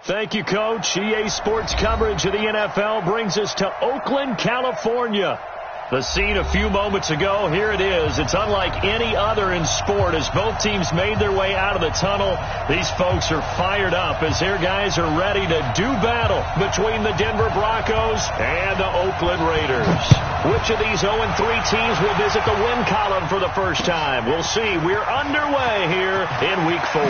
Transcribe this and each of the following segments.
Thank you, Coach. EA Sports coverage of the NFL brings us to Oakland, California. The scene a few moments ago, here it is. It's unlike any other in sport as both teams made their way out of the tunnel. These folks are fired up as their guys are ready to do battle between the Denver Broncos and the Oakland Raiders. Which of these 0-3 teams will visit the win column for the first time? We'll see. We're underway here in Week 4.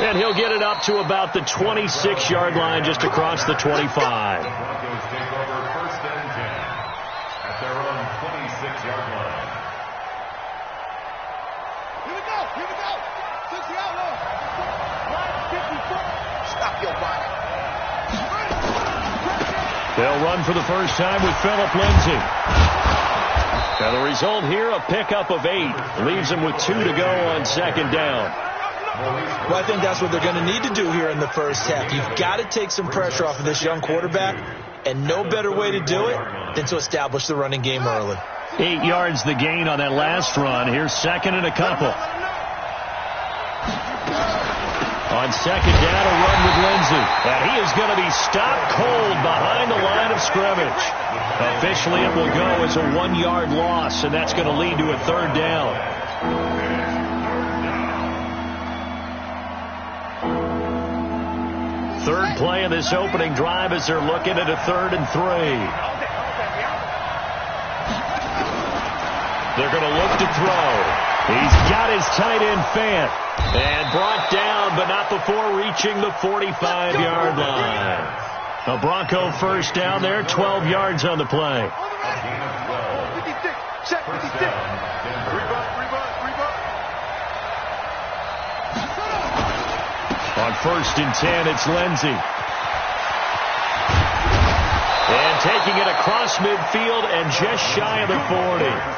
And he'll get it up to about the 26-yard line just across the 25. Broncos take over first and 10 at their own 26-yard line. Here we go. Here we go. 60 out low. 54. Stop your body. They'll run for the first time with Phillip Lindsay. Now the result here, a pickup of 8. Leaves them with 2 to go on second down. Well, I think that's what they're going to need to do here in the first half. You've got to take some pressure off of this young quarterback, and no better way to do it than to establish the running game early. 8 yards the gain on that last run. Here's second and a couple. On second down, a run with Lindsay. And he is going to be stopped cold behind the line of scrimmage. Officially, it will go as a 1-yard loss, and that's going to lead to a third down. Third play of this opening drive as they're looking at a 3rd and 3. They're going to look to throw. He's got his tight end Fant. And brought down, but not before reaching the 45-yard line. A Bronco first down there, 12 yards on the play. On 1st and 10, it's Lindsay. And taking it across midfield and just shy of the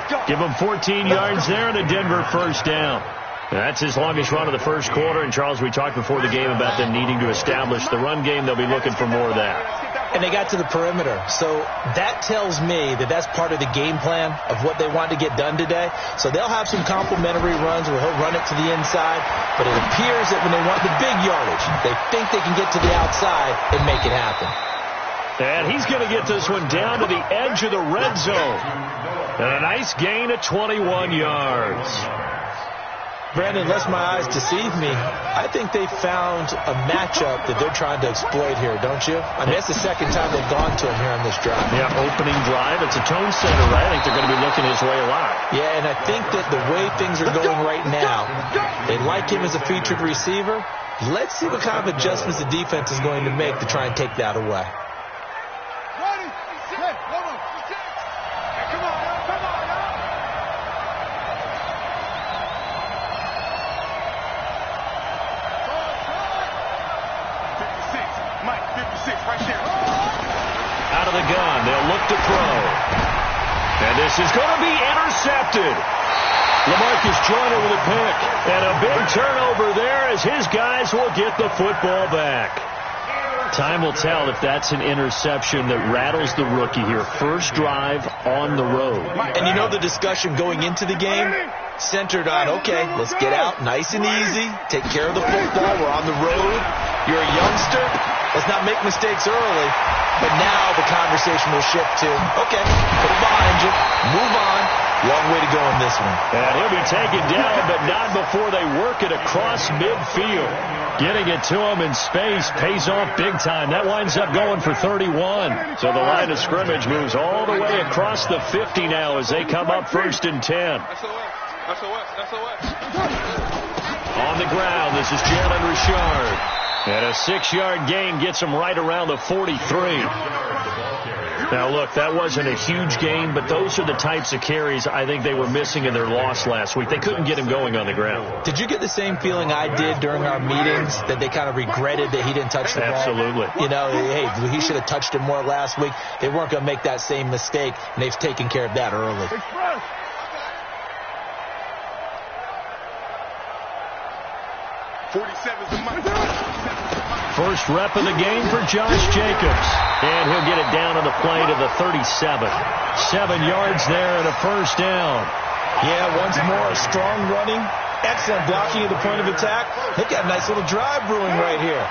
40. Give him 14 yards there and a Denver first down. That's his longest run of the first quarter. And, Charles, we talked before the game about them needing to establish the run game. They'll be looking for more of that. And they got to the perimeter. So that tells me that that's part of the game plan of what they want to get done today. So they'll have some complimentary runs where he'll run it to the inside. But it appears that when they want the big yardage, they think they can get to the outside and make it happen. And he's going to get this one down to the edge of the red zone. And a nice gain of 21 yards. Brandon, unless my eyes deceive me, I think they found a matchup that they're trying to exploit here, don't you? I mean, that's the second time they've gone to him here on this drive. Yeah, opening drive. It's a tone setter, right? I think they're going to be looking his way a lot. Yeah, and I think that the way things are going right now, they like him as a featured receiver. Let's see what kind of adjustments the defense is going to make to try and take that away. Out of the gun, they'll look to throw. And this is going to be intercepted. LaMarcus Joyner with a pick. And a big turnover there as his guys will get the football back. Time will tell if that's an interception that rattles the rookie here. First drive on the road. And you know the discussion going into the game centered on, okay, let's get out nice and easy, take care of the football, we're on the road, you're a youngster, let's not make mistakes early. But now the conversation will shift to, okay, put it behind you, move on. Long way to go in this one. And he'll be taken down, but not before they work it across midfield. Getting it to him in space pays off big time. That winds up going for 31. So the line of scrimmage moves all the way across the 50 now as they come up 1st and 10. On the ground, this is Jalen Richard. And a 6-yard gain gets him right around the 43. Now, look, that wasn't a huge gain, but those are the types of carries I think they were missing in their loss last week. They couldn't get him going on the ground. Did you get the same feeling I did during our meetings, that they kind of regretted that he didn't touch the ball? Absolutely. You know, hey, he should have touched it more last week. They weren't going to make that same mistake, and they've taken care of that early. First rep of the game for Josh Jacobs. And he'll get it down on the play to the 37. 7 yards there and a first down. Yeah, once more, strong running, excellent blocking at the point of attack. They've got a nice little drive brewing right here.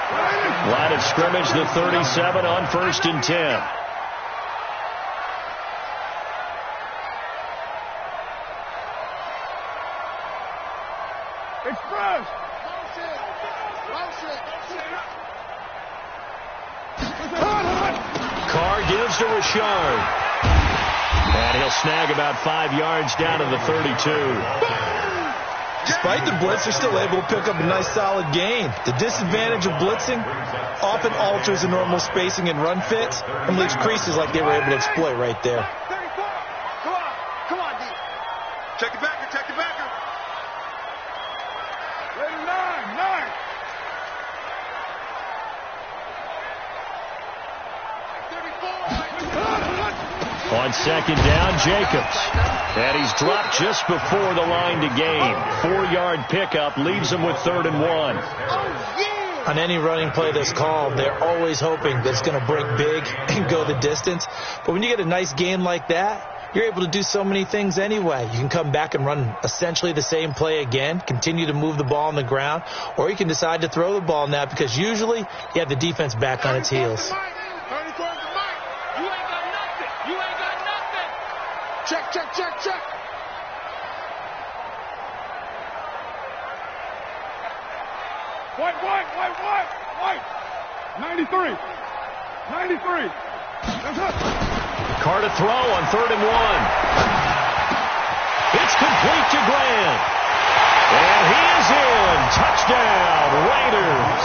Line of scrimmage, the 37 on 1st and 10. Express. Carr gives to Richard. And he'll snag about 5 yards down to the 32. Despite the blitz, they're still able to pick up a nice solid gain. The disadvantage of blitzing often alters the normal spacing and run fits and leaves creases like they were able to exploit right there. Come on, D. Check it backer, check it backer. Ready, 9. On 2nd down, Jacobs. And he's dropped just before the line to gain. 4-yard pickup leaves him with 3rd and 1. On any running play that's called, they're always hoping that it's going to break big and go the distance. But when you get a nice gain like that, you're able to do so many things anyway. You can come back and run essentially the same play again, continue to move the ball on the ground, or you can decide to throw the ball now because usually you have the defense back on its heels. Check. White. 93. That's it. Carr to throw on 3rd and 1. It's complete to Grant. And he is in. Touchdown, Raiders.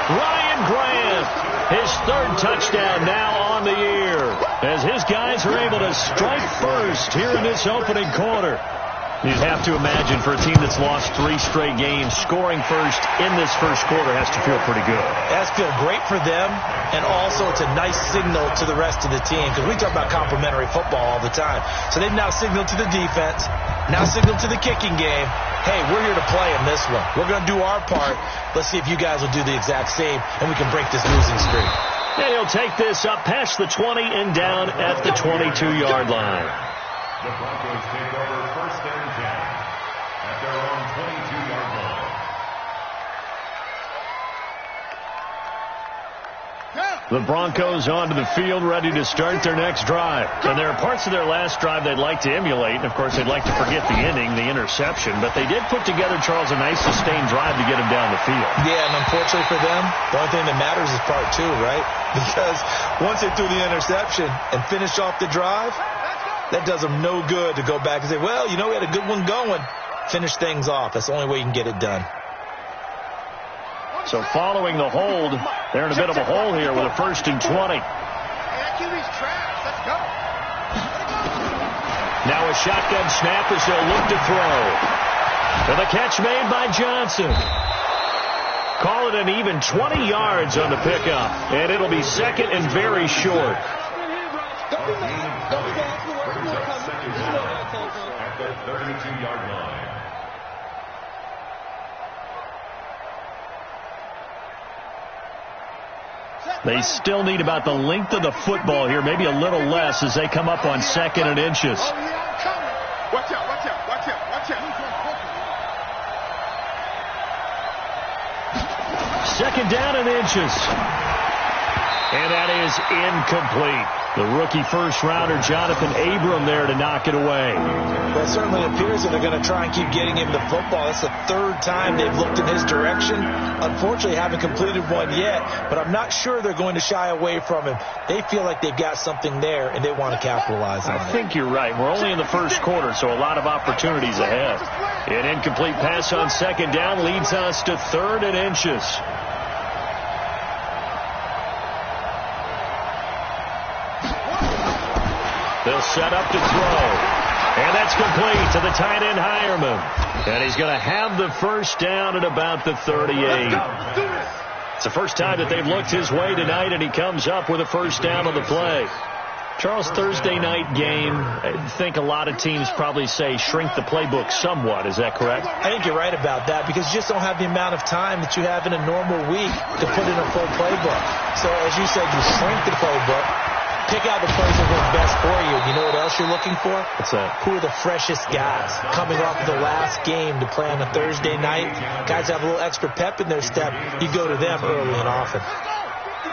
Ryan Grant, his 3rd touchdown now on the year, as his guys are able to strike first here in this opening quarter. You'd have to imagine for a team that's lost 3 straight games, scoring first in this first quarter has to feel pretty good. It has to feel great for them, and also it's a nice signal to the rest of the team because we talk about complementary football all the time. So they've now signaled to the defense, now signaled to the kicking game, hey, we're here to play in this one. We're going to do our part. Let's see if you guys will do the exact same, and we can break this losing streak. And he'll take this up past the 20 and down at the 22-yard line. The Broncos take over 1st and 10 at their own 22-yard line. The Broncos onto the field, ready to start their next drive. And there are parts of their last drive they'd like to emulate. And, of course, they'd like to forget the inning, the interception. But they did put together, Charles, a nice sustained drive to get him down the field. Yeah, and unfortunately for them, the only thing that matters is part 2, right? Because once they threw the interception and finished off the drive, that does them no good to go back and say, well, we had a good one going. Finish things off. That's the only way you can get it done. So following the hold, they're in a bit of a hole here with a 1st and 20. Now a shotgun snap as they'll look to throw. And the catch made by Johnson. Call it an even 20 yards on the pickup. And it'll be 2nd and very short. At the 32-yard line. They still need about the length of the football here, maybe a little less as they come up on 2nd and inches. Watch out. 2nd down and inches. And that is incomplete. The rookie first-rounder, Jonathan Abram, there to knock it away. Well, it certainly appears that they're going to try and keep getting him the football. It's the 3rd time they've looked in his direction. Unfortunately, haven't completed one yet, but I'm not sure they're going to shy away from him. They feel like they've got something there, and they want to capitalize on it. I think you're right. We're only in the first quarter, so a lot of opportunities ahead. An incomplete pass on 2nd down leads us to 3rd and inches. They'll set up to throw. And that's complete to the tight end, Hireman. And he's going to have the first down at about the 38. It's the first time that they've looked his way tonight, and he comes up with a first down on the play. Charles, Thursday night game, I think a lot of teams probably say shrink the playbook somewhat. Is that correct? I think you're right about that because you just don't have the amount of time that you have in a normal week to put in a full playbook. So, as you said, you shrink the playbook. Pick out the plays that work best for you. You know what else you're looking for? What's that? Who are the freshest guys coming off of the last game to play on a Thursday night? Guys have a little extra pep in their step. You go to them early and often.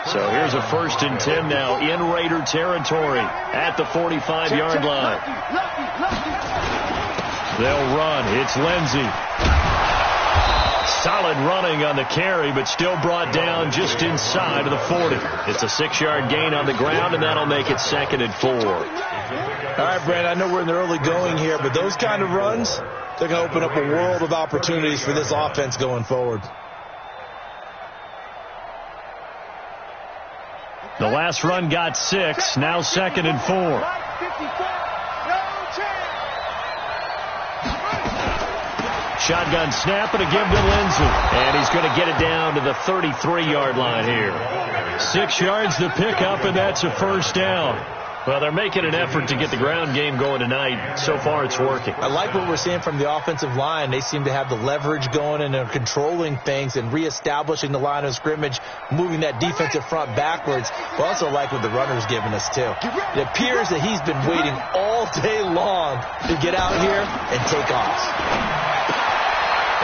So here's a 1st and 10 now in Raider territory at the 45-yard line. They'll run. It's Lindsey. Solid running on the carry, but still brought down just inside of the 40. It's a 6-yard gain on the ground, and that'll make it 2nd and 4. All right, Brent, I know we're in the early going here, but those kind of runs, they're going to open up a world of opportunities for this offense going forward. The last run got 6, now 2nd and 4. Shotgun snap and a give to Lindsey. And he's going to get it down to the 33-yard line here. 6 yards to pick up, and that's a 1st down. Well, they're making an effort to get the ground game going tonight. So far, it's working. I like what we're seeing from the offensive line. They seem to have the leverage going, and they're controlling things and reestablishing the line of scrimmage, moving that defensive front backwards. But also like what the runner's giving us, too. It appears that he's been waiting all day long to get out here and take off.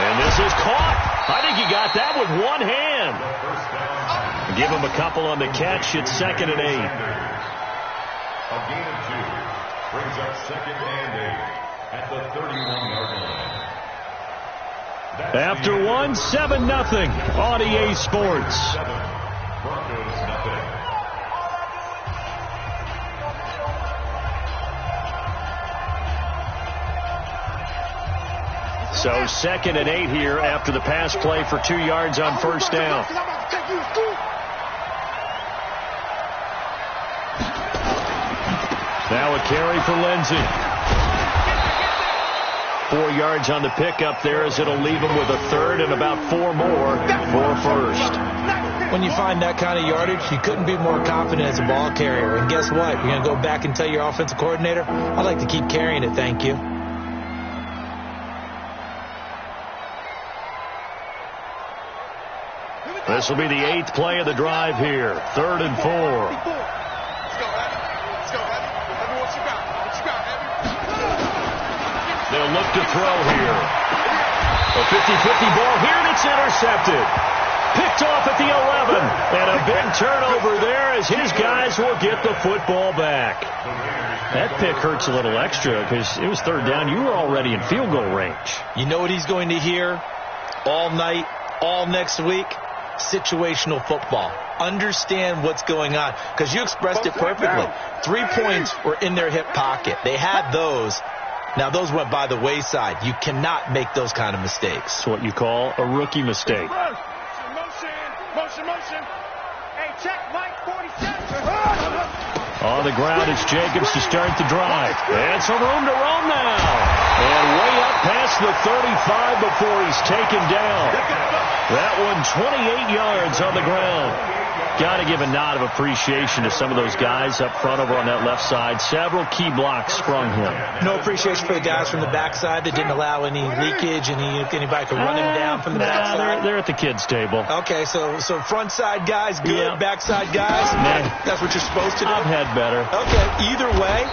And this is caught. I think he got that with one hand. Give him a couple on the catch. It's 2nd and 8. A gain of 2 brings up 2nd and 8 at the 31-yard line. After 7-0 on EA Sports. 7, Broncos 0. So 2nd and 8 here after the pass play for 2 yards on 1st down. Now a carry for Lindsey. 4 yards on the pickup there as it'll leave him with a 3rd and about 4 more for 1st. When you find that kind of yardage, you couldn't be more confident as a ball carrier. And guess what? You're going to go back and tell your offensive coordinator, I'd like to keep carrying it, thank you. This will be the 8th play of the drive here. 3rd and 4. They'll look to throw here. A 50-50 ball here, and it's intercepted. Picked off at the 11. And a big turnover there as his guys will get the football back. That pick hurts a little extra because it was 3rd down. You were already in field goal range. You know what he's going to hear all night, all next week? Situational football. Understand what's going on, because you expressed it perfectly. 3 points were in their hip pocket. They had those. Now those went by the wayside. You cannot make those kind of mistakes. It's what you call a rookie mistake. Motion. Hey, check Mike 47. On the ground, it's Jacobs to start the drive. And some room to roam now. And way up past the 35 before he's taken down. That one 28 yards on the ground. Got to give a nod of appreciation to some of those guys up front over on that left side. Several key blocks sprung him. No appreciation for the guys from the backside that didn't allow any leakage, and anybody could run him down from the backside. They're at the kids' table. Okay, so front side guys good, yeah. Backside guys, that's what you're supposed to do? I've had better. Okay, either way,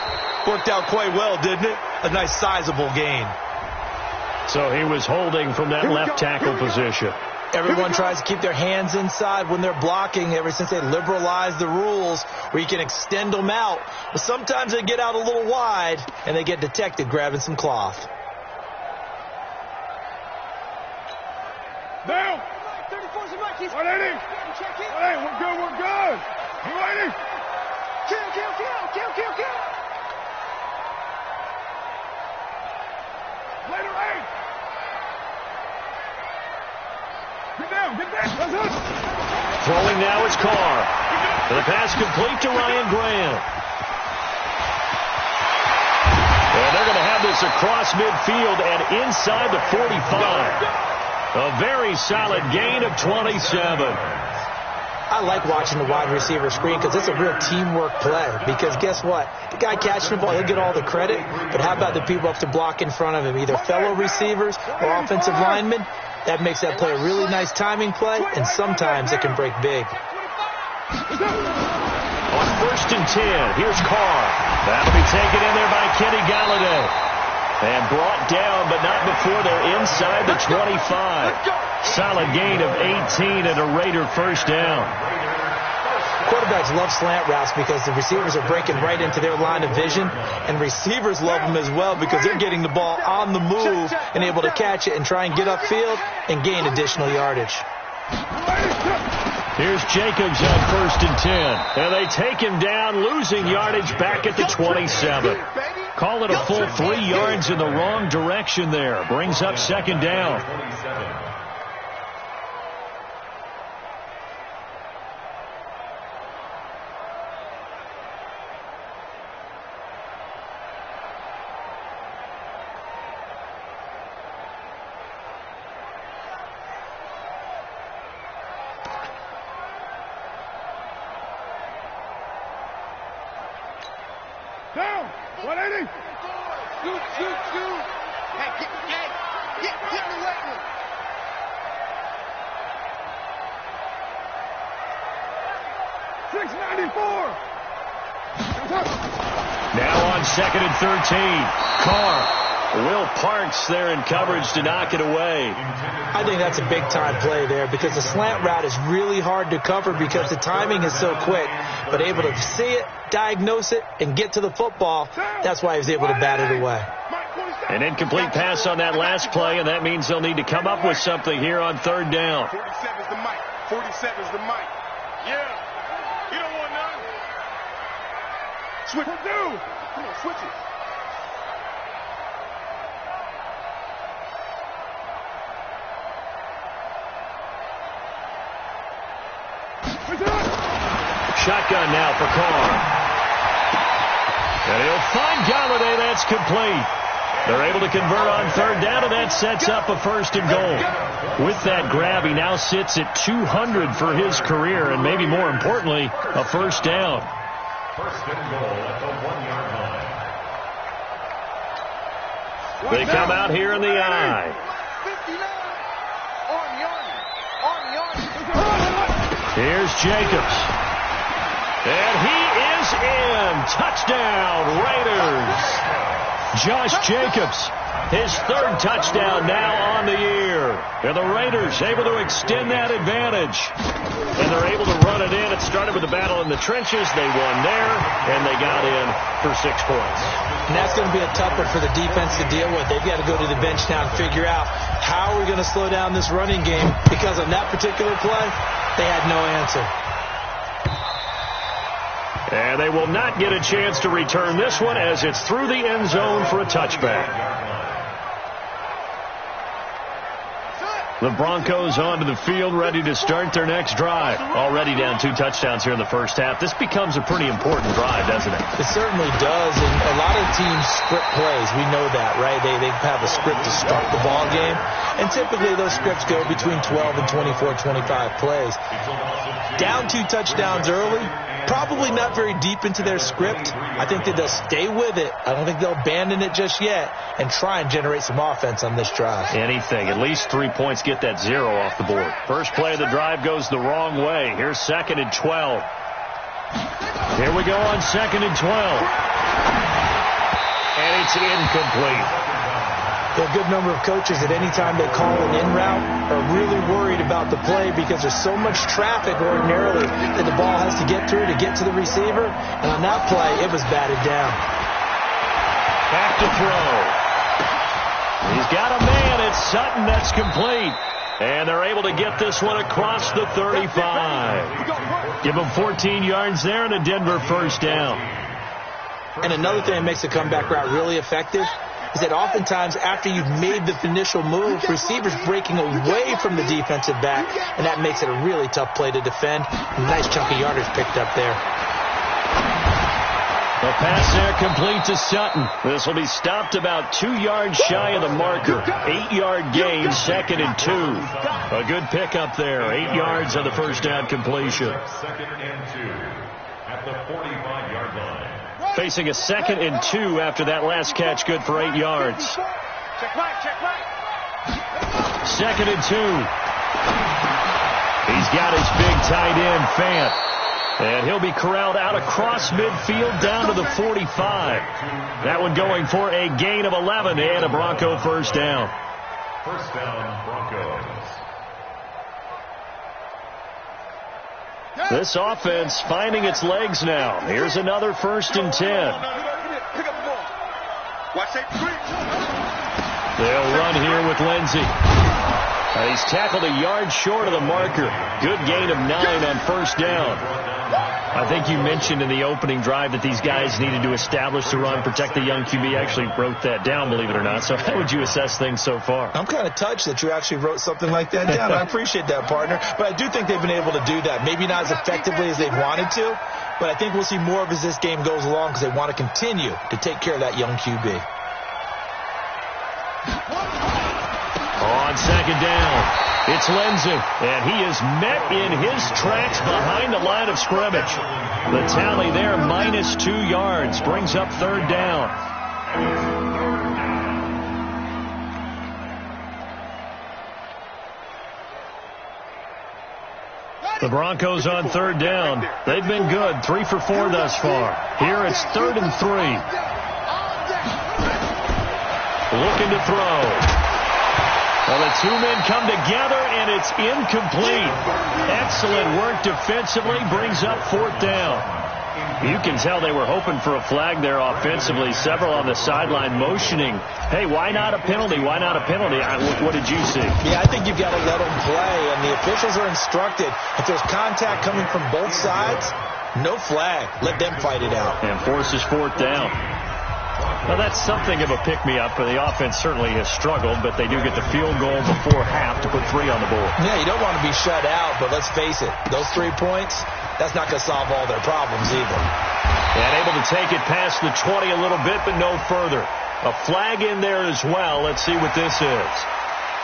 worked out quite well, didn't it? A nice sizable gain. So he was holding from that left tackle position. Everyone tries to keep their hands inside when they're blocking ever since they liberalized the rules where you can extend them out. But sometimes they get out a little wide and they get detected grabbing some cloth. Down. 34's the Mikey. 180. Hey, we're good. 180. Kill. Later, 8. Get down. That's it. Throwing now is Carr. The pass complete to Ryan Graham. And they're going to have this across midfield and inside the 45. A very solid gain of 27. I like watching the wide receiver screen because it's a real teamwork play. Because guess what? The guy catching the ball, he'll get all the credit. But how about the people up to block in front of him? Either fellow receivers or offensive linemen. That makes that play a really nice timing play, and sometimes it can break big. On 1st and 10, here's Carr. That'll be taken in there by Kenny Galladay. And brought down, but not before they're inside the 25. Solid gain of 18 and a Raider first down. Quarterbacks love slant routes because the receivers are breaking right into their line of vision, and receivers love them as well because they're getting the ball on the move and able to catch it and try and get upfield and gain additional yardage. Here's Jacobs on 1st and 10. And they take him down, losing yardage back at the 27. Call it a full 3 yards in the wrong direction there. Brings up 2nd down. Down. 180. Shoot. Hey, get in the weight room. $6.94. Now on 2nd and 13. Carr. Will Parks there in coverage to knock it away. I think that's a big-time play there because the slant route is really hard to cover because the timing is so quick. But able to see it, diagnose it, and get to the football, that's why he was able to bat it away. An incomplete pass on that last play, and that means they'll need to come up with something here on 3rd down. 47's the mic. 47's the mic. Yeah. You don't want none. Switch. Come on, switch it. Shotgun now for Carr. And he'll find Galladay. That's complete. They're able to convert on 3rd down, and that sets up a 1st and goal. With that grab, he now sits at 200 for his career, and maybe more importantly, a 1st down. 1st and goal at the 1-yard line. They come out here in the I. 59. On. Here's Jacobs. And he is in. Touchdown, Raiders. Josh Jacobs, his 3rd touchdown now on the year. And the Raiders able to extend that advantage. And they're able to run it in. It started with a battle in the trenches. They won there, and they got in for 6 points. And that's going to be a tough one for the defense to deal with. They've got to go to the bench now and figure out how are we going to slow down this running game, because on that particular play, they had no answer. And they will not get a chance to return this one as it's through the end zone for a touchback. The Broncos onto the field, ready to start their next drive. Already down 2 touchdowns here in the first half. This becomes a pretty important drive, doesn't it? It certainly does, and a lot of teams script plays. We know that, right? They have a script to start the ball game, and typically those scripts go between 12 and 24, 25 plays. Down 2 touchdowns early, probably not very deep into their script. I think that they'll stay with it. I don't think they'll abandon it just yet and try and generate some offense on this drive. Anything. At least 3 points, get that 0 off the board. First play of the drive goes the wrong way. Here's 2nd and 12. Here we go on 2nd and 12. And it's incomplete. There are a good number of coaches that any time they call an in route are really worried about the play because there's so much traffic ordinarily that the ball has to get through to get to the receiver. And on that play, it was batted down. Back to throw. He's got a man. It's Sutton. That's complete. And they're able to get this one across the 35. Give them 14 yards there and a Denver first down. And another thing that makes the comeback route really effective is that oftentimes after you've made the initial move, receivers breaking away from the defensive back, and that makes it a really tough play to defend. Nice chunk of yardage picked up there. The pass there complete to Sutton. This will be stopped about 2 yards shy of the marker. 8-yard gain, 2nd and 2. A good pickup there. 8 yards on the first down completion. 2nd and 2 at the 45-yard line. Facing a 2nd and 2 after that last catch, good for 8 yards. Check right. 2nd and 2. He's got his big tight end, Fant. And he'll be corralled out across midfield down to the 45. That one going for a gain of 11 and a Bronco first down. First down, Broncos. This offense finding its legs now. Here's another 1st and 10. Pick up the ball. Watch that. They'll run here with Lindsey. He's tackled a yard short of the marker. Good gain of 9 on first down. I think you mentioned in the opening drive that these guys needed to establish the run, protect the young QB. I actually wrote that down, believe it or not. So how would you assess things so far? I'm kind of touched that you actually wrote something like that down. I appreciate that, partner. But I do think they've been able to do that. Maybe not as effectively as they've wanted to, but I think we'll see more of as this game goes along because they want to continue to take care of that young QB. On second down, it's Lindsey, and he is met in his tracks behind the line of scrimmage. The tally there, -2 yards, brings up 3rd down. The Broncos on 3rd down. They've been good, 3 for 4 thus far. Here it's 3rd and 3. Looking to throw. Well, the two men come together, and it's incomplete. Excellent work defensively, brings up 4th down. You can tell they were hoping for a flag there offensively. Several on the sideline motioning, hey, why not a penalty? Why not a penalty? What did you see? Yeah, I think you've got to let them play, and the officials are instructed. If there's contact coming from both sides, no flag. Let them fight it out. And forces 4th down. Well, that's something of a pick-me-up. The offense certainly has struggled, but they do get the field goal before half to put 3 on the board. Yeah, you don't want to be shut out, but let's face it, those 3 points, that's not going to solve all their problems either. And able to take it past the 20 a little bit, but no further. A flag in there as well. Let's see what this is.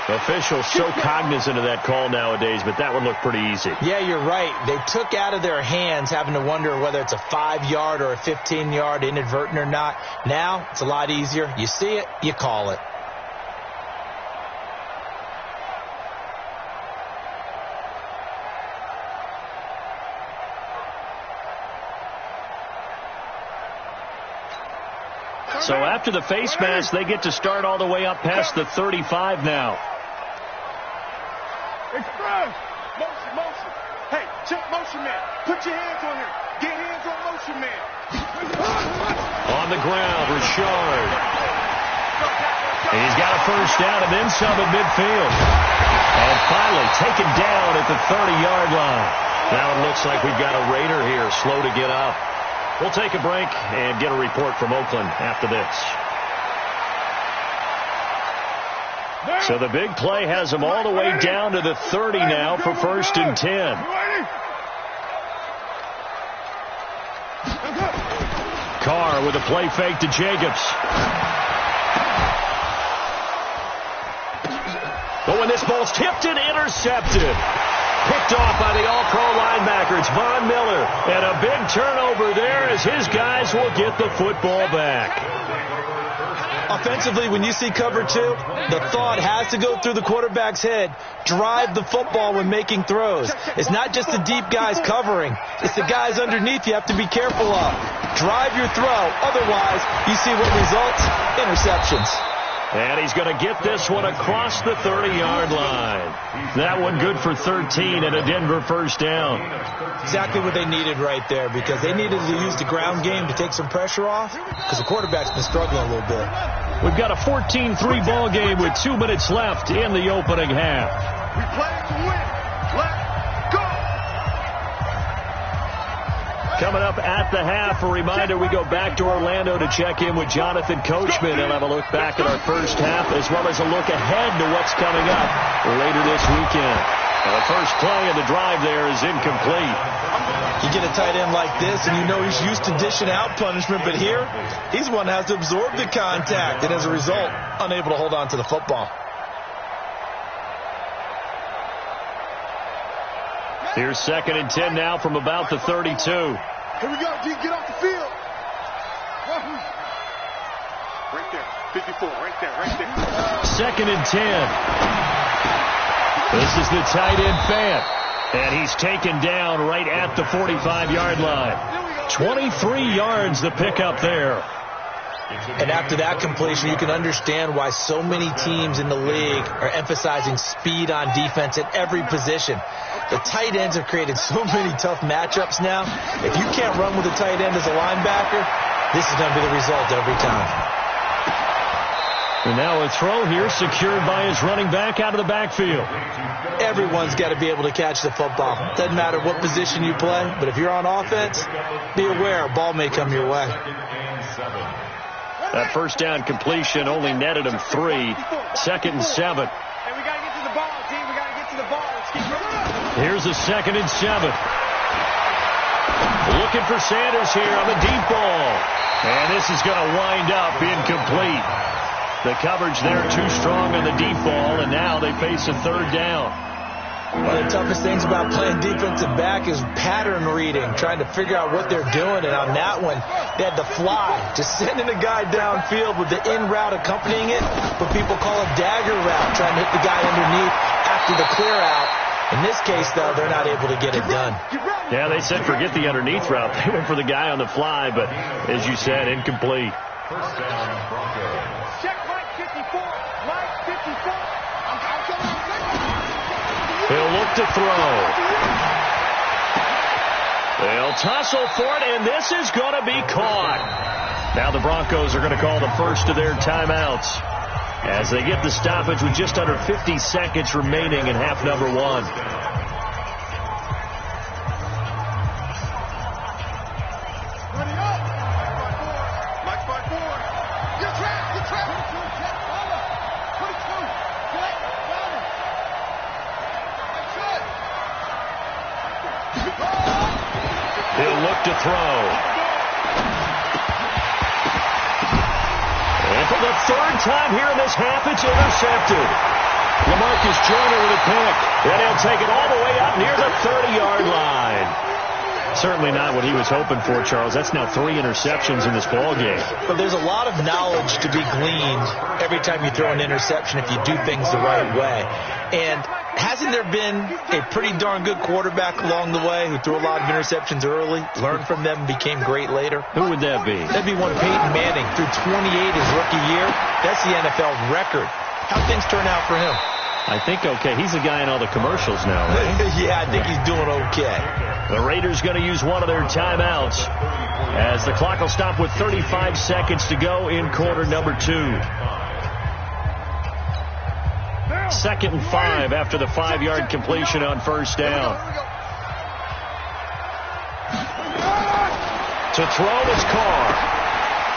Officials so cognizant of that call nowadays, but that would look pretty easy. Yeah, you're right. They took out of their hands having to wonder whether it's a 5-yard or a 15-yard inadvertent or not. Now, it's a lot easier. You see it, you call it. So after the face mask, they get to start all the way up past the 35 now. Express. Motion. Hey, check motion man. Put your hands on him. Get hands on motion man. On the ground, Richard. He's got a first down and then some at midfield. And finally taken down at the 30-yard line. Now it looks like we've got a Raider here, slow to get up. We'll take a break and get a report from Oakland after this. So the big play has them all the way down to the 30 now for 1st and 10. Carr with a play fake to Jacobs. But when this ball's tipped and intercepted. Picked off by the All-Pro linebacker. It's Von Miller. And a big turnover there as his guys will get the football back. Offensively, when you see cover 2, the thought has to go through the quarterback's head. Drive the football when making throws. It's not just the deep guys covering. It's the guys underneath you have to be careful of. Drive your throw. Otherwise, you see what results? Interceptions. And he's going to get this one across the 30-yard line. That one good for 13 and a Denver first down. Exactly what they needed right there, because they needed to use the ground game to take some pressure off, because the quarterback's been struggling a little bit. We've got a 14-3 ball game with 2 minutes left in the opening half. We play to win. Let's go. Coming up at the half, a reminder, we go back to Orlando to check in with Jonathan Coachman and have a look back at our first half as well as a look ahead to what's coming up later this weekend. Now, the first play of the drive there is incomplete. You get a tight end like this, and you know he's used to dishing out punishment, but here, he's one that has to absorb the contact, and as a result, unable to hold on to the football. Here's 2nd and 10 now from about the 32. Here we go, D. Get off the field. Right there. 54. Right there. 2nd and 10. This is the tight end Fant. And he's taken down right at the 45-yard line. 23 yards the pickup there. And after that completion, you can understand why so many teams in the league are emphasizing speed on defense at every position. The tight ends have created so many tough matchups now. If you can't run with a tight end as a linebacker, this is going to be the result every time. And now a throw here secured by his running back out of the backfield. Everyone's got to be able to catch the football. Doesn't matter what position you play, but if you're on offense, be aware a ball may come your way. That first down completion only netted him 3. 2nd and 7. Hey, we got to get to the ball, team. We got to get to the ball. Let's keep running. Here's a 2nd and 7. Looking for Sanders here on the deep ball. And this is going to wind up incomplete. The coverage there too strong on the deep ball, and now they face a 3rd down. One of the toughest things about playing defensive back is pattern reading, trying to figure out what they're doing. And on that one, they had to fly, just sending a guy downfield with the in route accompanying it, but people call it dagger route, trying to hit the guy underneath after the clear out. In this case, though, they're not able to get it done. Yeah, they said forget the underneath route. They went for the guy on the fly, but as you said, incomplete. First down, Broncos. Check Mike 54. Mike 54. I'm coming. He'll look to throw. They'll tussle for it, and this is going to be caught. Now the Broncos are going to call the first of their timeouts as they get the stoppage with just under 50 seconds remaining in half number 1. Mike 54. You're trapped. You're trapped. He'll look to throw. And for the 3rd time here in this half, it's intercepted. LaMarcus Joyner with a pick. And he'll take it all the way up near the 30-yard line. Certainly not what he was hoping for, Charles. That's now 3 interceptions in this ball game. But there's a lot of knowledge to be gleaned every time you throw an interception if you do things the right way. And hasn't there been a pretty darn good quarterback along the way who threw a lot of interceptions early, learned from them, and became great later? Who would that be? That'd be one Peyton Manning. Threw 28 his rookie year. That's the NFL record. How'd things turn out for him? I think okay. He's the guy in all the commercials now, right? Yeah, I think he's doing okay. The Raiders going to use one of their timeouts as the clock will stop with 35 seconds to go in quarter number 2. 2nd and 5 after the 5-yard completion on first down. To throw is Carr.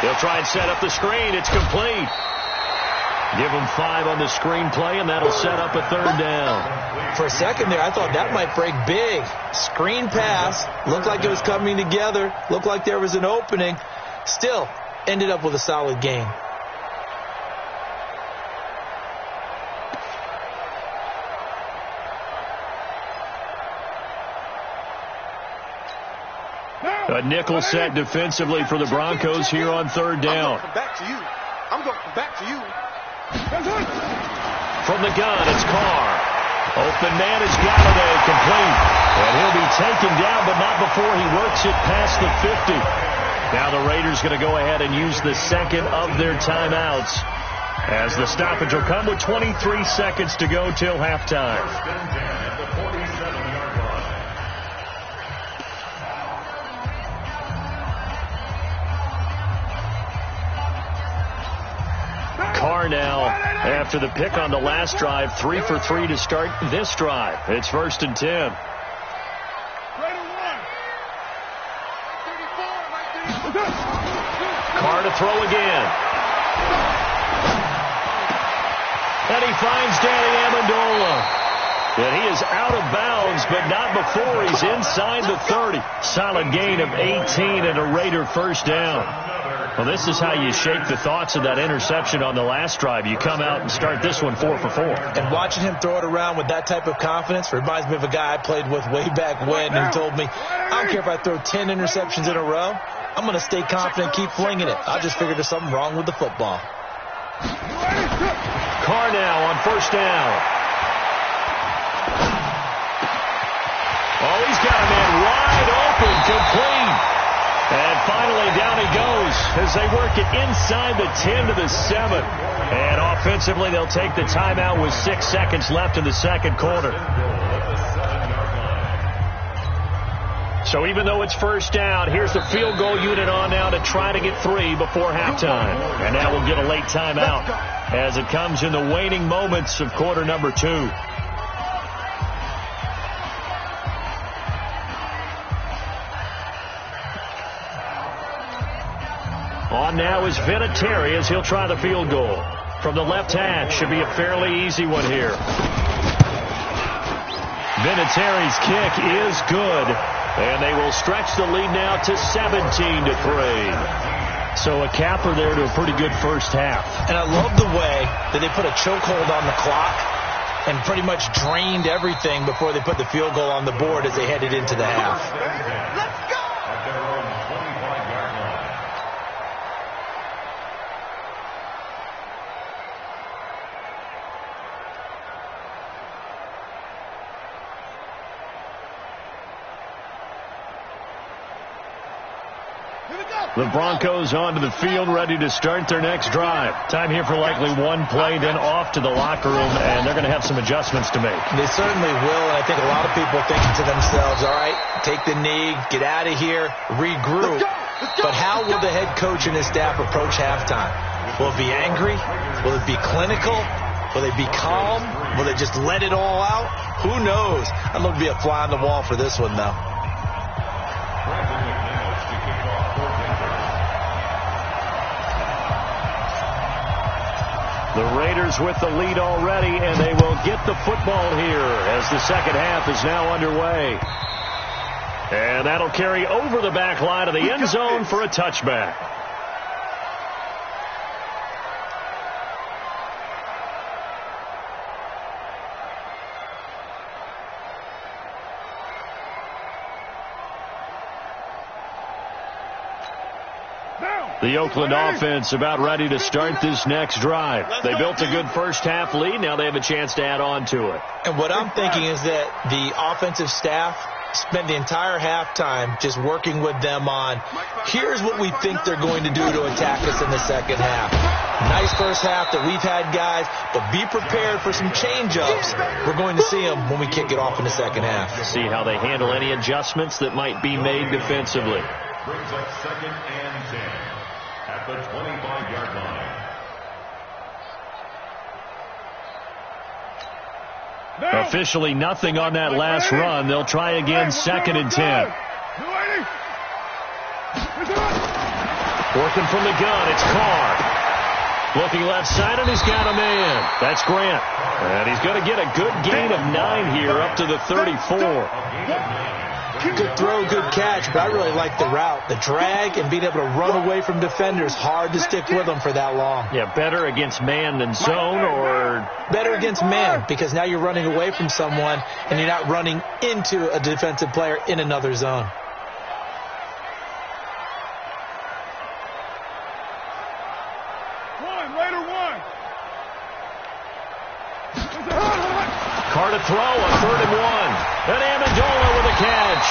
He'll try and set up the screen. It's complete. Give him 5 on the screenplay, and that'll set up a 3rd down. For a second there, I thought that might break big. Screen pass. Looked like it was coming together. Looked like there was an opening. Still, ended up with a solid gain. A nickel set defensively for the Broncos here on 3rd down. I'm going to come back to you. From the gun, it's Carr. Open man is Galladay, complete. And he'll be taken down, but not before he works it past the 50. Now the Raiders going to go ahead and use the 2nd of their timeouts as the stoppage will come with 23 seconds to go till halftime. Carr now, after the pick on the last drive, 3 for 3 to start this drive. It's 1st and 10. Carr to throw again. And he finds Danny Amendola. And he is out of bounds, but not before he's inside the 30. Solid gain of 18 and a Raider first down. Well, this is how you shake the thoughts of that interception on the last drive. You come out and start this one 4 for 4. And watching him throw it around with that type of confidence reminds me of a guy I played with way back when who told me, I don't care if I throw 10 interceptions in a row. I'm going to stay confident, keep flinging it. I just figured there's something wrong with the football. Carr now on first down. Incomplete. And finally, down he goes as they work it inside the 10 to the 7. And offensively, they'll take the timeout with 6 seconds left in the second quarter. So even though it's first down, here's the field goal unit on now to try to get 3 before halftime. And now we'll get a late timeout as it comes in the waning moments of quarter number 2. On now is Vinatieri as he'll try the field goal. From the left hash, should be a fairly easy one here. Vinatieri's kick is good. And they will stretch the lead now to 17-3. So a capper there to a pretty good first half. And I love the way that they put a chokehold on the clock and pretty much drained everything before they put the field goal on the board as they headed into the half. Let's go! At their own 25-yard line. The Broncos onto the field, ready to start their next drive. Time here for likely one play, then off to the locker room, and they're going to have some adjustments to make. They certainly will, and I think a lot of people are thinking to themselves, all right, take the knee, get out of here, regroup. But how will the head coach and his staff approach halftime? Will it be angry? Will it be clinical? Will they be calm? Will they just let it all out? Who knows? I'd love to be a fly on the wall for this one, though. The Raiders with the lead already, and they will get the football here as the second half is now underway. And that'll carry over the back line of the end zone for a touchback. The Oakland offense about ready to start this next drive. They built a good first half lead. Now they have a chance to add on to it. And what I'm thinking is that the offensive staff spent the entire halftime just working with them on, here's what we think they're going to do to attack us in the second half. Nice first half that we've had, guys, but be prepared for some change-ups. We're going to see them when we kick it off in the second half. See how they handle any adjustments that might be made defensively. Brings up second and 10 at the 25-yard line. Officially nothing on that last run. They'll try again, second and 10. Working from the gun, it's Carr. Looking left side, and he's got a man. That's Grant. And he's going to get a good gain of 9 here up to the 34. Good throw, good catch, but I really like the route. The drag and being able to run away from defenders, hard to stick with them for that long. Yeah, better against man than zone, or? Better against man, because now you're running away from someone and you're not running into a defensive player in another zone. Carr to throw, a 3rd and 1. And Amendola with a catch.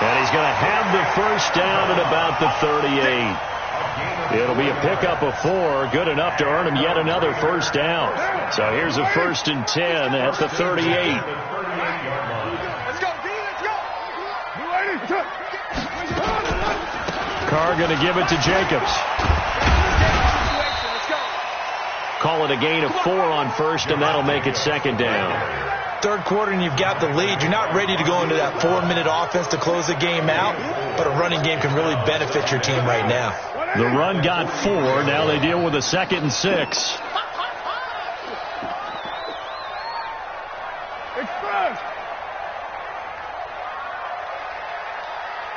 And he's going to have the first down at about the 38. It'll be a pickup of 4, good enough to earn him yet another first down. So here's a 1st and 10 at the 38. Let's go, D, let's go. Carr going to give it to Jacobs. Call it a gain of 4 on first, and that'll make it second down. Third quarter and you've got the lead. You're not ready to go into that 4-minute offense to close the game out, but a running game can really benefit your team right now. The run got 4. Now they deal with a 2nd and 6. Express.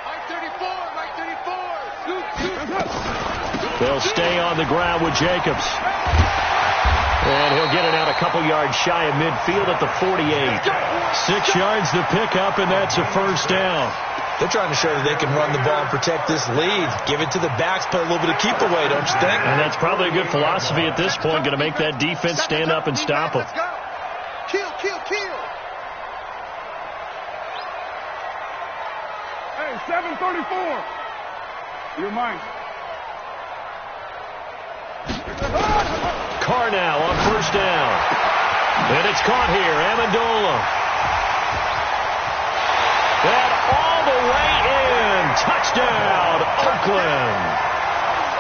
Right 34. They'll stay on the ground with Jacobs. And he'll get it out a couple yards shy of midfield at the 48. 6 yards to pick up, and that's a first down. They're trying to show that they can run the ball and protect this lead. Give it to the backs, play a little bit of keep away, don't you think? And that's probably a good philosophy at this point, going to make that defense stand up and stop them. Kill. Hey, Hey, 7:34. You're mine. Carr now on first down. And it's caught here. Amendola. And all the way in. Touchdown, Oakland.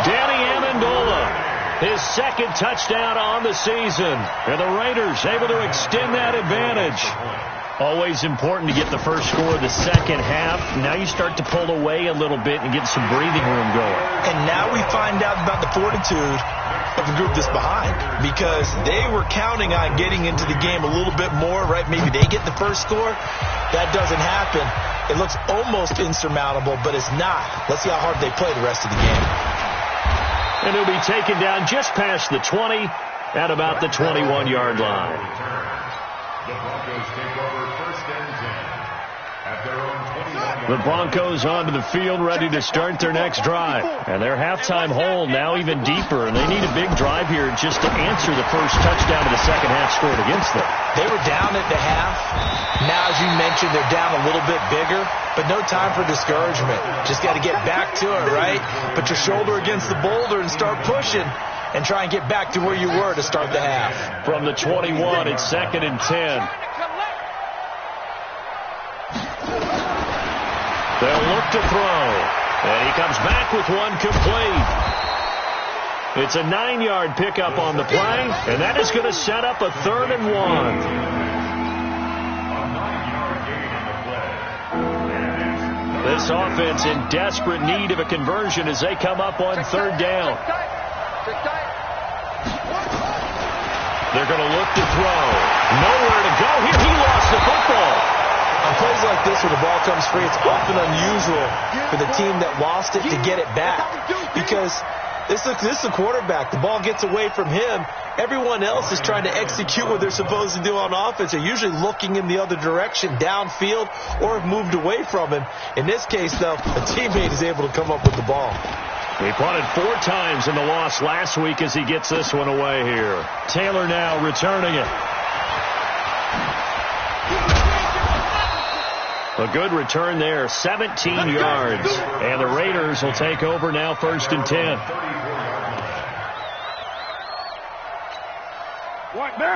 Danny Amendola, his second touchdown on the season. And the Raiders able to extend that advantage. Always important to get the first score of the second half. Now you start to pull away a little bit and get some breathing room going. And now we find out about the fortitude of the group that's behind, because they were counting on getting into the game a little bit more, right? Maybe they get the first score. That doesn't happen. It looks almost insurmountable, but it's not. Let's see how hard they play the rest of the game. And he'll be taken down just past the 20 at about the 21-yard line. The Broncos take over first and 10 at their own 21. The Broncos onto the field, ready to start their next drive. And their halftime hole now even deeper, and they need a big drive here just to answer the first touchdown of the second half scored against them. They were down at the half. Now, as you mentioned, they're down a little bit bigger, but no time for discouragement. Just got to get back to it, right? Put your shoulder against the boulder and start pushing, and try and get back to where you were to start the half. From the 21, it's 2nd and 10. They'll look to throw, and he comes back with one complete. It's a 9-yard pickup on the play, and that is going to set up a 3rd and 1. A 9-yard gain on the play. This offense in desperate need of a conversion as they come up on 3rd down. They're going to look to throw. Nowhere to go here. He lost the football. On plays like this where the ball comes free, it's often unusual for the team that lost it to get it back, because this is the quarterback. The ball gets away from him. Everyone else is trying to execute what they're supposed to do on offense. They're usually looking in the other direction, downfield, or have moved away from him. In this case, though, a teammate is able to come up with the ball. He punted 4 times in the loss last week as he gets this one away here. Taylor now returning it. A good return there, 17 yards. And the Raiders will take over now, 1st and 10.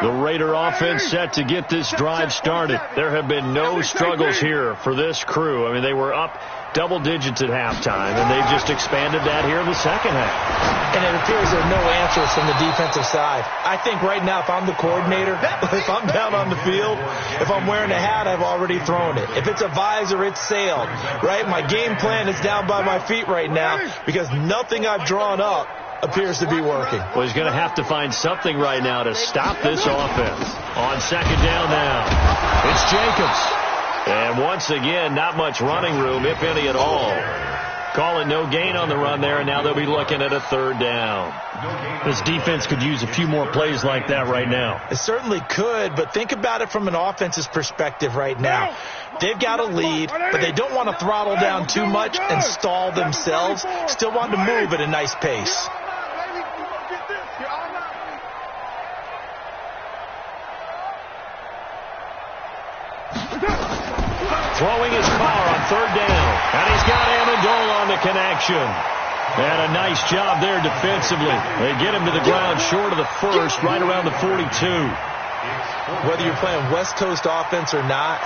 The Raider offense set to get this drive started. There have been no struggles here for this crew. I mean, they were up double digits at halftime, and they've just expanded that here in the second half. And it appears there are no answers from the defensive side. I think right now, if I'm the coordinator, if I'm down on the field, if I'm wearing a hat, I've already thrown it. If it's a visor, it's sailed, right? My game plan is down by my feet right now because nothing I've drawn up appears to be working. Well, he's going to have to find something right now to stop this offense. On 2nd down now, it's Jacobs. And once again, not much running room, if any at all. Calling no gain on the run there, and now they'll be looking at a 3rd down. This defense could use a few more plays like that right now. It certainly could, but think about it from an offense's perspective right now. They've got a lead, but they don't want to throttle down too much and stall themselves. Still want to move at a nice pace. Throwing his Carr on 3rd down. And he's got Amendola on the connection. And a nice job there defensively. They get him to the ground short of the 1st, right around the 42. Whether you're playing West Coast offense or not,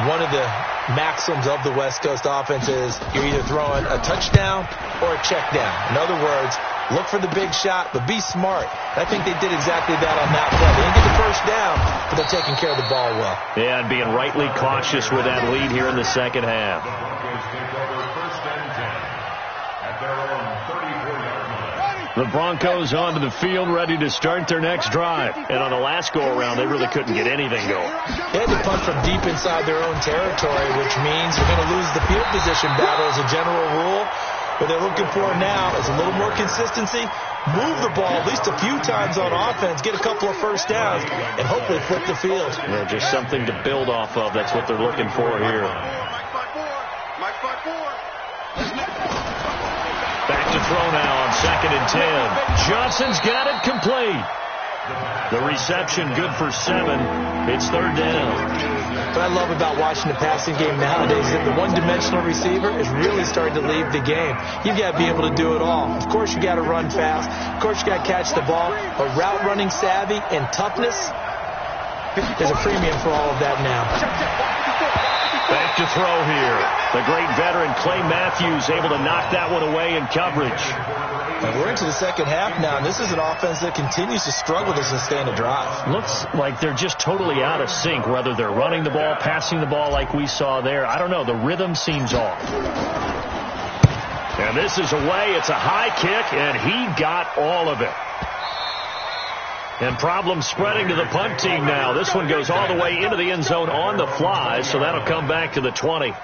one of the maxims of the West Coast offense is you're either throwing a touchdown or a check down. In other words, look for the big shot, but be smart. I think they did exactly that on that play. They didn't get the 1st down, but they're taking care of the ball well. Yeah, and being rightly cautious with that lead here in the second half. The Broncos take over first and 10 at their own 34-yard line. The Broncos onto the field, ready to start their next drive. And on the last go-around, they really couldn't get anything going. They had to punt from deep inside their own territory, which means you're going to lose the field position battle as a general rule. What they're looking for now is a little more consistency, move the ball at least a few times on offense, get a couple of 1st downs, and hopefully flip the field. Yeah, just something to build off of. That's what they're looking for here. Back to throw now on 2nd and 10. Johnson's got it complete. The reception good for 7. It's third down. What I love about watching the passing game nowadays is that the one-dimensional receiver is really starting to leave the game. You've got to be able to do it all. Of course, you got to run fast. Of course, you got to catch the ball. But route running savvy and toughness, there's a premium for all of that now. Back to throw here. The great veteran Clay Matthews able to knock that one away in coverage. And we're into the second half now, and this is an offense that continues to struggle to sustain a drive. Looks like they're just totally out of sync, whether they're running the ball, passing the ball like we saw there. I don't know. The rhythm seems off. And this is away. It's a high kick, and he got all of it. And problems spreading to the punt team now. This one goes all the way into the end zone on the fly, so that'll come back to the 20.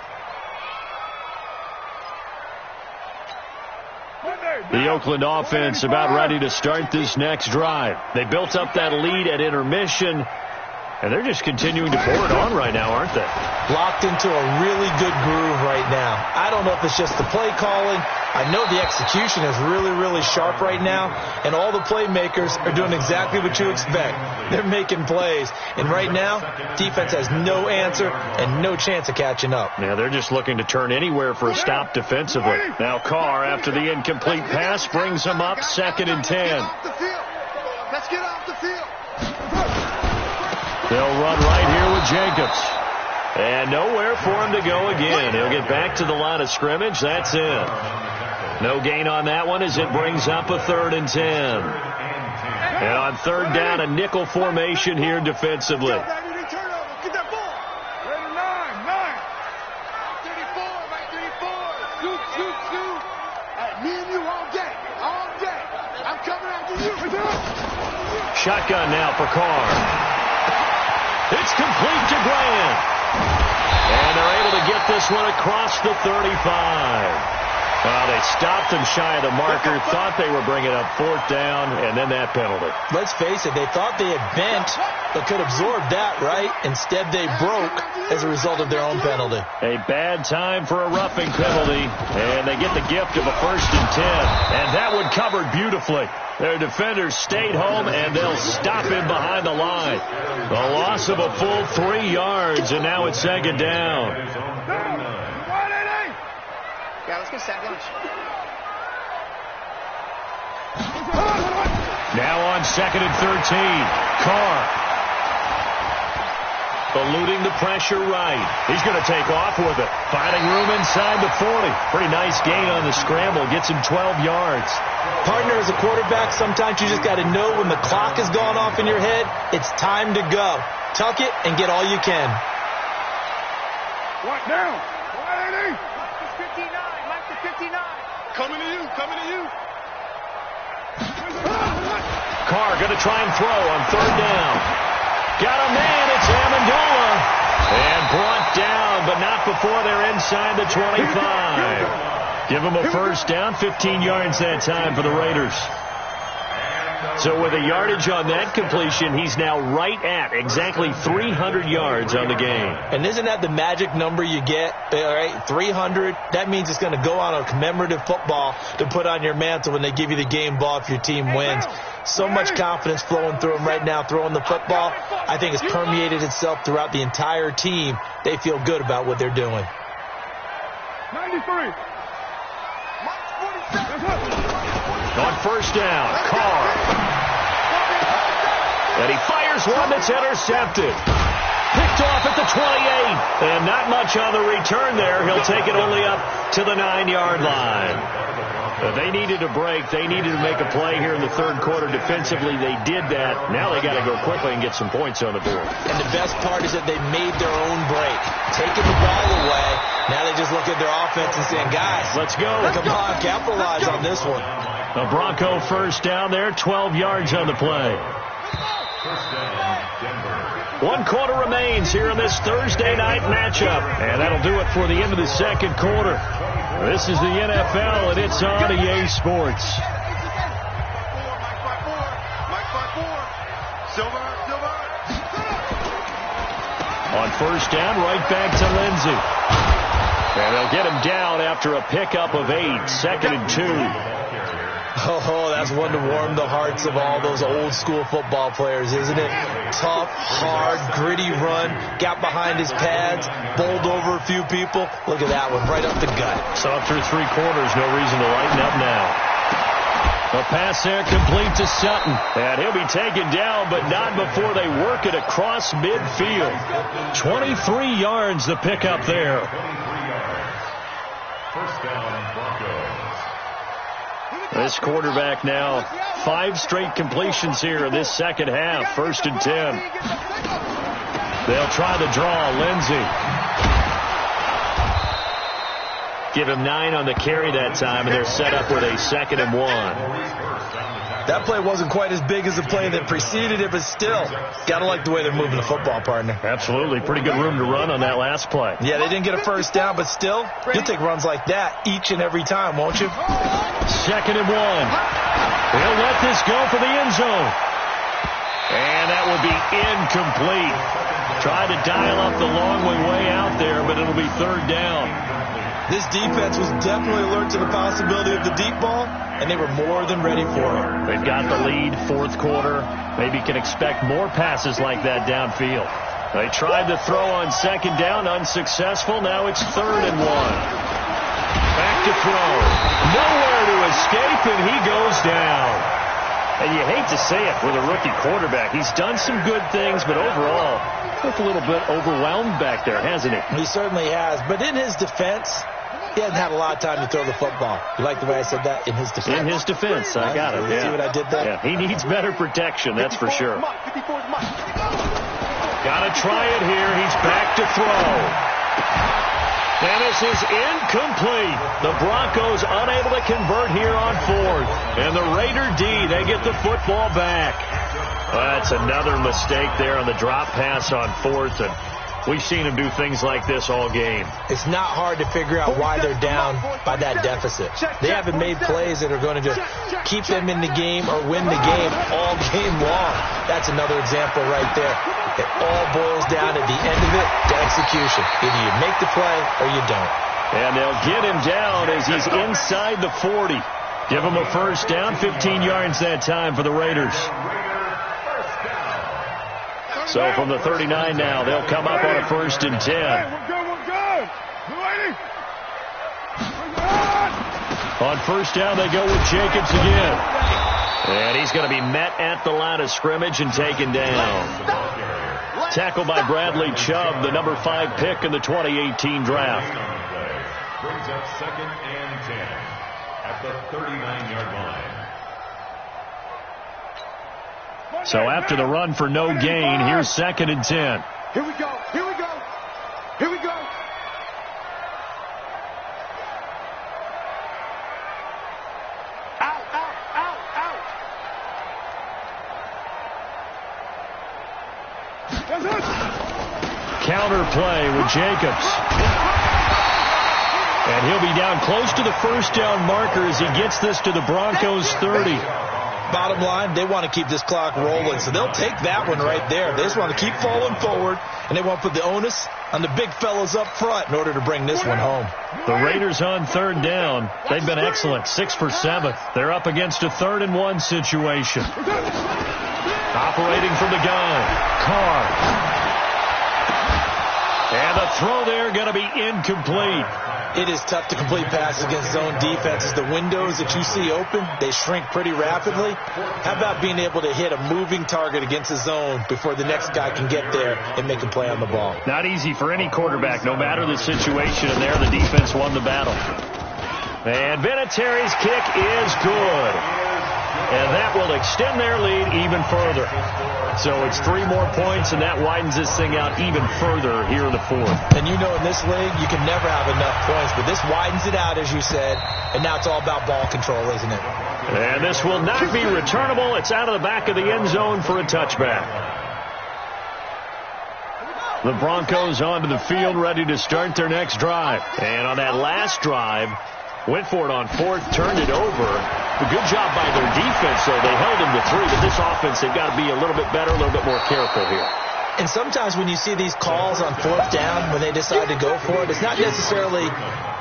The Oakland offense about ready to start this next drive. They built up that lead at intermission, and they're just continuing to pour it on right now, aren't they? Locked into a really good groove right now. I don't know if it's just the play calling. I know the execution is really, really sharp right now, and all the playmakers are doing exactly what you expect. They're making plays, and right now, defense has no answer and no chance of catching up. Yeah, they're just looking to turn anywhere for a stop defensively. Now Carr, after the incomplete pass, brings them up 2nd and 10. Let's get off the field. They'll run right here with Jacobs. And nowhere for him to go again. He'll get back to the line of scrimmage. That's it. No gain on that one as it brings up a 3rd and 10. And on 3rd down, a nickel formation here defensively. Get that ball. 9. 34. Shoot. Me and you all day. I'm coming after you. Shotgun now for Carr. It's complete to Grant. And they're able to get this one across the 35. Well, they stopped him shy of the marker, thought they were bringing up 4th down, and then that penalty. Let's face it, they thought they had bent, but could absorb that, right? Instead, they broke as a result of their own penalty. A bad time for a roughing penalty, and they get the gift of a 1st and 10. And that one covered beautifully. Their defenders stayed home, and they'll stop him behind the line. A loss of a full 3 yards, and now it's 2nd down. Yeah, let's get sack lunch. Now on 2nd and 13. Carr. Eluding the pressure right. He's going to take off with it. Finding room inside the 40. Pretty nice gain on the scramble. Gets him 12 yards. Partner, as a quarterback, sometimes you just got to know when the clock has gone off in your head, it's time to go. Tuck it and get all you can. What now? 180. 59. Mike to 59. Coming to you. Carr going to try and throw on 3rd down. Got a man. It's Amendola. And brought down, but not before they're inside the 25. Give him a 1st down, 15 yards that time for the Raiders. So with a yardage on that completion, he's now right at exactly 300 yards on the game. And isn't that the magic number you get? All right, 300. That means it's going to go on a commemorative football to put on your mantle when they give you the game ball if your team wins. So much confidence flowing through him right now throwing the football. I think it's permeated itself throughout the entire team. They feel good about what they're doing. 93. On 1st down, Carr. And he fires one that's intercepted. Picked off at the 28. And not much on the return there. He'll take it only up to the 9-yard line. They needed a break. They needed to make a play here in the 3rd quarter. Defensively, they did that. Now they got to go quickly and get some points on the board. And the best part is that they made their own break. Taking the ball away. Now they just look at their offense and saying, guys, let's go. Come on, capitalize on this one. A Bronco 1st down there, 12 yards on the play. 1 quarter remains here in this Thursday night matchup. And that'll do it for the end of the 2nd quarter. This is the NFL, and it's on EA Sports. On 1st down, right back to Lindsey. And they'll get him down after a pickup of 8, 2nd and 2. Oh, that's one to warm the hearts of all those old school football players, isn't it? Tough, hard, gritty run, got behind his pads, bowled over a few people. Look at that one, right up the gut. So through 3 quarters, no reason to lighten up now. The pass there complete to Sutton. And he'll be taken down, but not before they work it across midfield. 23 yards the pickup there. 23 yards. First down, Broncos. This quarterback now, 5 straight completions here in this second half. 1st and 10. They'll try the draw. Lindsey. Give him 9 on the carry that time, and they're set up with a 2nd and 1. That play wasn't quite as big as the play that preceded it, but still, got to like the way they're moving the football, partner. Absolutely. Pretty good room to run on that last play. Yeah, they didn't get a first down, but still, you'll take runs like that each and every time, won't you? 2nd and 1. They'll let this go for the end zone. And that will be incomplete. Tried to dial up the long way out there, but it'll be 3rd down. This defense was definitely alert to the possibility of the deep ball, and they were more than ready for it. They've got the lead, 4th quarter. Maybe can expect more passes like that downfield. They tried to throw on 2nd down, unsuccessful. Now it's 3rd and 1. Back to throw. Nowhere to escape, and he goes down. And you hate to say it with a rookie quarterback. He's done some good things, but overall, looked a little bit overwhelmed back there, hasn't he? He certainly has. But in his defense, he hasn't had a lot of time to throw the football. You like the way I said that? In his defense. In his defense. I got it. Yeah. See what I did there? Yeah, he needs better protection, that's for sure. Got to try it here. He's back to throw. And this is incomplete. The Broncos unable to convert here on 4th. And the Raider D, they get the football back. That's another mistake there on the drop pass on 4th. And we've seen him do things like this all game. It's not hard to figure out why they're down by that deficit. They haven't made plays that are going to just keep them in the game or win the game all game long. That's another example right there. It all boils down at the end of it to execution. Either you make the play or you don't. And they'll get him down as he's inside the 40. Give him a 1st down, 15 yards that time for the Raiders. So from the 39 now, they'll come up on a 1st and 10. We're good. On 1st down, they go with Jacobs again. And he's going to be met at the line of scrimmage and taken down. Tackled by Bradley Chubb, the number 5 pick in the 2018 draft. Brings up 2nd and 10 at the 39-yard line. So after the run for no gain, here's 2nd and 10. Here we go. Here we go. Here we go. Out, out, out, out. Counter play with Jacobs. And he'll be down close to the 1st down marker as he gets this to the Broncos 30. Bottom line, they want to keep this clock rolling, so they'll take that one right there. They just want to keep falling forward, and they want to put the onus on the big fellas up front in order to bring this one home. The Raiders on 3rd down. They've been excellent, 6 for 7. They're up against a 3rd and 1 situation. Operating from the gun, Carr. And the throw there going to be incomplete. It is tough to complete passes against zone defenses. The windows that you see open, they shrink pretty rapidly. How about being able to hit a moving target against the zone before the next guy can get there and make a play on the ball? Not easy for any quarterback, no matter the situation. And there, the defense won the battle. And Vinatieri's kick is good. And that will extend their lead even further. So it's 3 more points, and that widens this thing out even further here in the 4th. And you know in this league, you can never have enough points, but this widens it out, as you said, and now it's all about ball control, isn't it? And this will not be returnable. It's out of the back of the end zone for a touchback. The Broncos onto the field, ready to start their next drive. And on that last drive, went for it on 4th, turned it over. A good job by their defense, though. They held him to 3, but this offense, they've got to be a little bit better, a little bit more careful here. And sometimes when you see these calls on fourth down, when they decide to go for it, it's not necessarily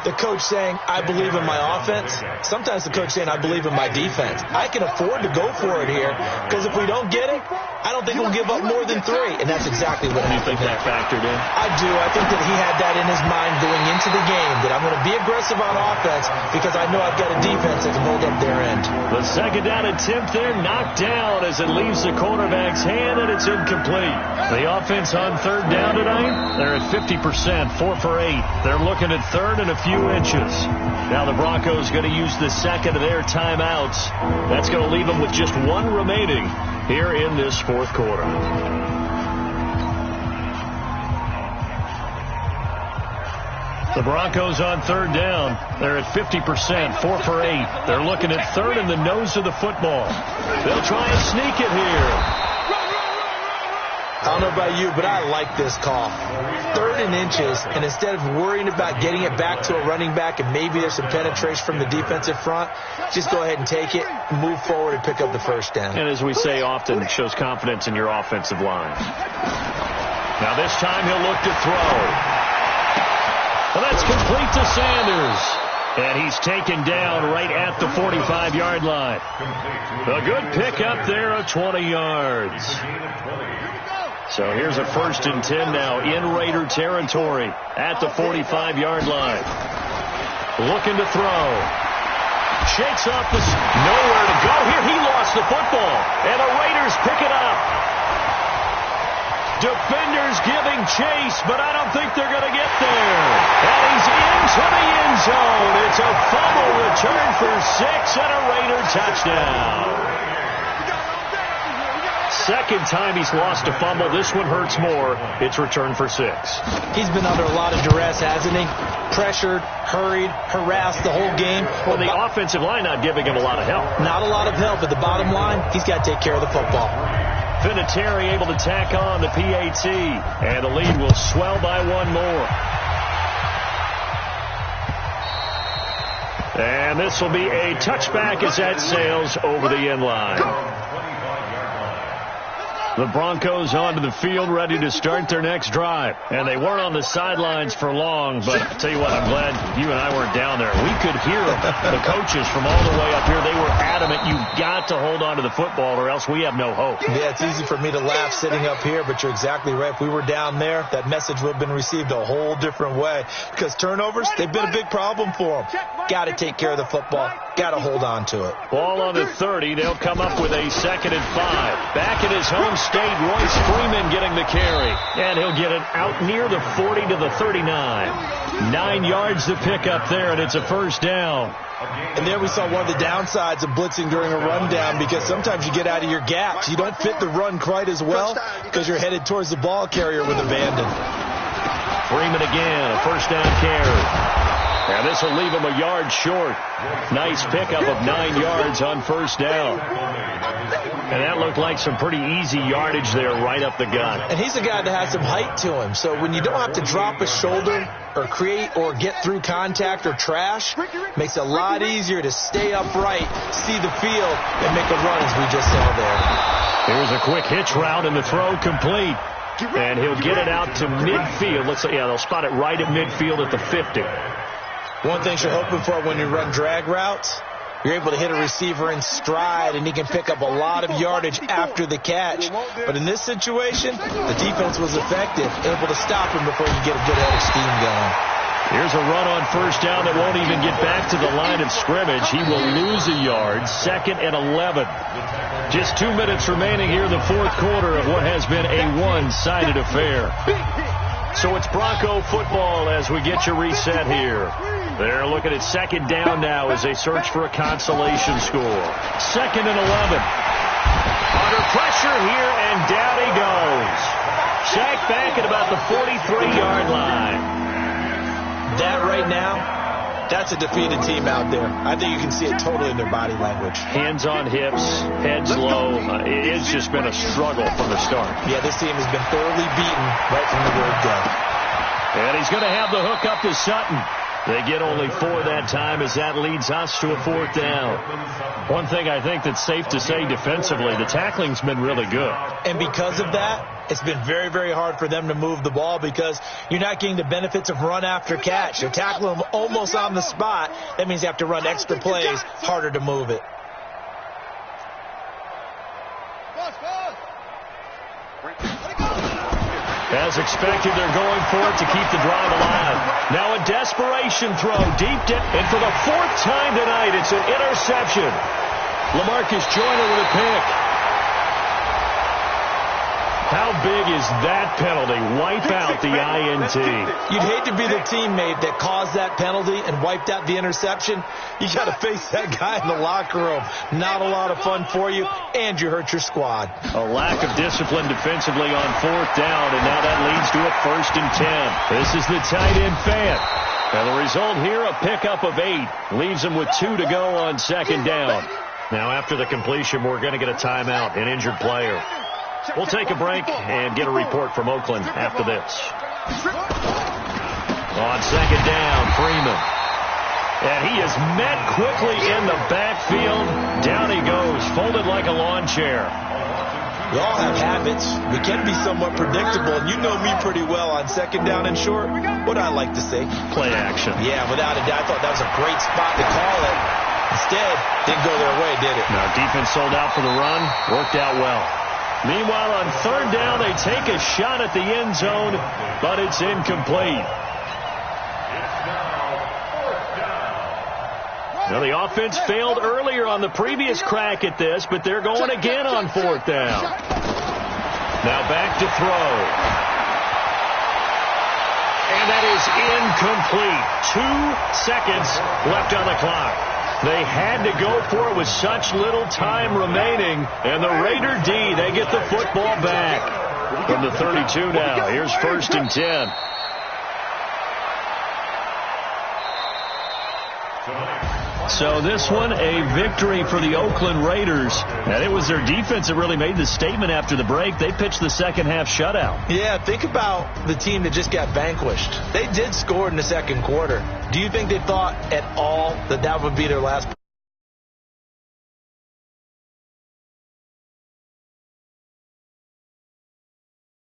the coach saying, I believe in my offense. Sometimes the coach saying, I believe in my defense. I can afford to go for it here because if we don't get it, I don't think we'll give up more than 3. And that's exactly what I think that factored in. I do. I think that he had that in his mind going into the game, that I'm going to be aggressive on offense because I know I've got a defense that can hold up their end. The second down attempt there knocked down as it leaves the quarterback's hand, and it's incomplete. The offense on third down tonight, they're at 50%, 4 for 8. They're looking at third and a few inches. Now the Broncos going to use the second of their timeouts. That's going to leave them with just 1 remaining here in this fourth quarter. The Broncos on third down. They're at 50%, 4 for 8. They're looking at third in the nose of the football. They'll try and sneak it here. I don't know about you, but I like this call. Third and inches, and instead of worrying about getting it back to a running back and maybe there's some penetration from the defensive front, just go ahead and take it, move forward, and pick up the first down. And as we say often, it shows confidence in your offensive line. Now this time he'll look to throw. Well, that's complete to Sanders. And he's taken down right at the 45-yard line. A good pickup there of 20 yards. So here's a 1st and 10 now in Raider territory at the 45-yard line. Looking to throw. Shakes off the... Nowhere to go here. He lost the football. And the Raiders pick it up. Defenders giving chase, but I don't think they're going to get there. And he's into the end zone. It's a fumble return for 6 and a Raider touchdown. Second time he's lost a fumble. This one hurts more. It's returned for 6. He's been under a lot of duress, hasn't he? Pressured, hurried, harassed the whole game. Well, the offensive line not giving him a lot of help. Not a lot of help, but the bottom line, he's got to take care of the football. Vinatieri able to tack on the PAT, and the lead will swell by 1 more. And this will be a touchback as that sails over the end line. The Broncos onto the field, ready to start their next drive. And they weren't on the sidelines for long, but I'll tell you what, I'm glad you and I weren't down there. We could hear the coaches from all the way up here. They were adamant, you've got to hold on to the football or else we have no hope. Yeah, it's easy for me to laugh sitting up here, but you're exactly right. If we were down there, that message would have been received a whole different way. Because turnovers, they've been a big problem for them. Got to take care of the football. Got to hold on to it. Ball on the 30. They'll come up with a 2nd and 5. Back at his home state, Royce Freeman getting the carry. And he'll get it out near the 40 to the 39. 9 yards to pick up there, and it's a 1st down. And there we saw one of the downsides of blitzing during a rundown, because sometimes you get out of your gaps. You don't fit the run quite as well because you're headed towards the ball carrier with abandon. Freeman again, a 1st down carry. And this will leave him a yard short. Nice pickup of 9 yards on 1st down. And that looked like some pretty easy yardage there right up the gut. And he's a guy that has some height to him. So when you don't have to drop a shoulder or create or get through contact or trash, makes it a lot easier to stay upright, see the field, and make a run as we just saw there. Here's a quick hitch route and the throw complete. And he'll get it out to midfield. Looks like, yeah, they'll spot it right at midfield at the 50. One thing you're hoping for when you run drag routes, you're able to hit a receiver in stride, and he can pick up a lot of yardage after the catch. But in this situation, the defense was effective, able to stop him before you get a good head of steam going. Here's a run on 1st down that won't even get back to the line of scrimmage. He will lose a yard, 2nd and 11. Just 2 minutes remaining here in the 4th quarter of what has been a one-sided affair. So it's Bronco football as we get you reset here. They're looking at 2nd down now as they search for a consolation score. 2nd and 11. Under pressure here, and down he goes. Sacked back at about the 43-yard line. That right now, that's a defeated team out there. I think you can see it totally in their body language. Hands on hips, heads low. It's just been a struggle from the start. Yeah, this team has been thoroughly beaten right from the word go. And he's going to have the hook up to Sutton. They get only 4 that time as that leads us to a 4th down. One thing I think that's safe to say defensively, the tackling's been really good. And because of that, it's been very, very hard for them to move the ball because you're not getting the benefits of run after catch. You're tackling them almost on the spot. That means you have to run extra plays, harder to move it. As expected, they're going for it to keep the drive alive. Now a desperation throw, deep dip, and for the 4th time tonight, it's an interception. LaMarcus Joyner with a pick. How big is that penalty? Wipe out the INT. You'd hate to be the teammate that caused that penalty and wiped out the interception. You got to face that guy in the locker room. Not a lot of fun for you, and you hurt your squad. A lack of discipline defensively on 4th down, and now that leads to a 1st and 10. This is the tight end Fant. And the result here, a pickup of 8. Leaves them with 2 to go on 2nd down. Now after the completion, we're going to get a timeout, an injured player. We'll take a break and get a report from Oakland after this. On 2nd down, Freeman. And he is met quickly in the backfield. Down he goes, folded like a lawn chair. We all have habits. We can be somewhat predictable, and you know me pretty well on 2nd down and short. What I like to say? Play action. Yeah, without a doubt. I thought that was a great spot to call it. Instead, didn't go their way, did it? Now, defense sold out for the run. Worked out well. Meanwhile, on 3rd down, they take a shot at the end zone, but it's incomplete. Now, the offense failed earlier on the previous crack at this, but they're going again on 4th down. Now back to throw. And that is incomplete. 2 seconds left on the clock. They had to go for it with such little time remaining. And the Raider D, they get the football back. From the 32 now. Here's 1st and 10. So this one, a victory for the Oakland Raiders. And it was their defense that really made the statement after the break. They pitched the second half shutout. Yeah, think about the team that just got vanquished. They did score in the 2nd quarter. Do you think they thought at all that that would be their last